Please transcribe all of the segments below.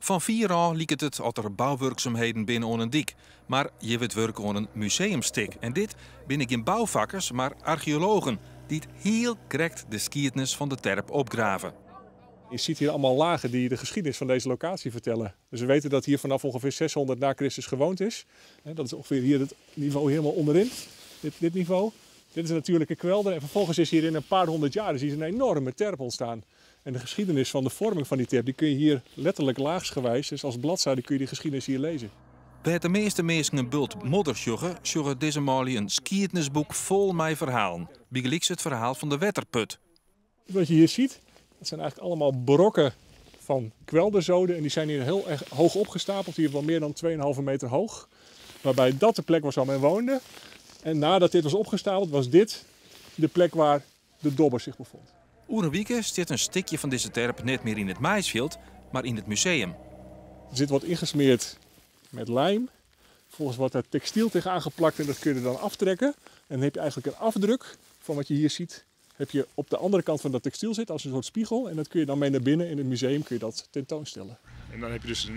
Van 4 jaar liep het als er bouwwerkzaamheden binnen een dik. Maar je wilt werken aan een museumstik. En dit ben geen bouwvakkers, maar archeologen die het heel correct de geschiedenis van de terp opgraven. Je ziet hier allemaal lagen die de geschiedenis van deze locatie vertellen. Dus we weten dat hier vanaf ongeveer 600 na Christus gewoond is. Dat is ongeveer hier het niveau helemaal onderin, dit niveau. Dit is een natuurlijke kwelder en vervolgens is hier in een paar honderd jaar een enorme terp ontstaan. En de geschiedenis van de vorming van die terp die kun je hier letterlijk laagsgewijs, dus als bladzijde kun je die geschiedenis hier lezen. Bij de meeste mensen een bult modder sjoggen deze malie een geschiedenisboek vol met verhalen. Bijgelijks het verhaal van de Wetterput. Wat je hier ziet, dat zijn eigenlijk allemaal brokken van kwelderzoden. En die zijn hier heel erg hoog opgestapeld, hier wel meer dan 2,5 meter hoog. Waarbij dat de plek was waar men woonde. En nadat dit was opgestapeld, was dit de plek waar de dobber zich bevond. Oerenwieke zit een stukje van deze terp niet meer in het maisveld, maar in het museum. Er zit wat ingesmeerd met lijm. Vervolgens wordt er textiel tegen aangeplakt en dat kun je dan aftrekken. En dan heb je eigenlijk een afdruk van wat je hier ziet. Heb je op de andere kant van dat textiel zit als een soort spiegel. En dat kun je dan mee naar binnen in het museum kun je dat tentoonstellen. En dan heb je dus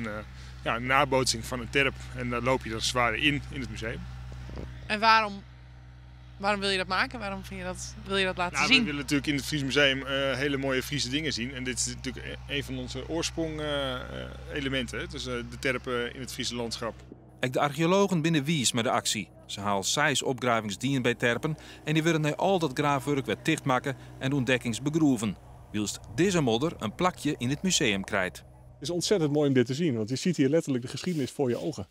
een nabootsing van een terp en dan loop je als het ware in het museum. En waarom wil je dat maken? Waarom wil je dat laten zien? We willen natuurlijk in het Fries Museum hele mooie Friese dingen zien. En dit is natuurlijk een van onze oorsprong-elementen. Dus de terpen in het Friese landschap. Ook de archeologen binnen wies met de actie. Ze halen 6 opgravingsdienen bij terpen en die willen nu al dat graafwerk weer dichtmaken en ontdekkingsbegroeven. Wilst deze modder een plakje in het museum krijgt. Het is ontzettend mooi om dit te zien, want je ziet hier letterlijk de geschiedenis voor je ogen.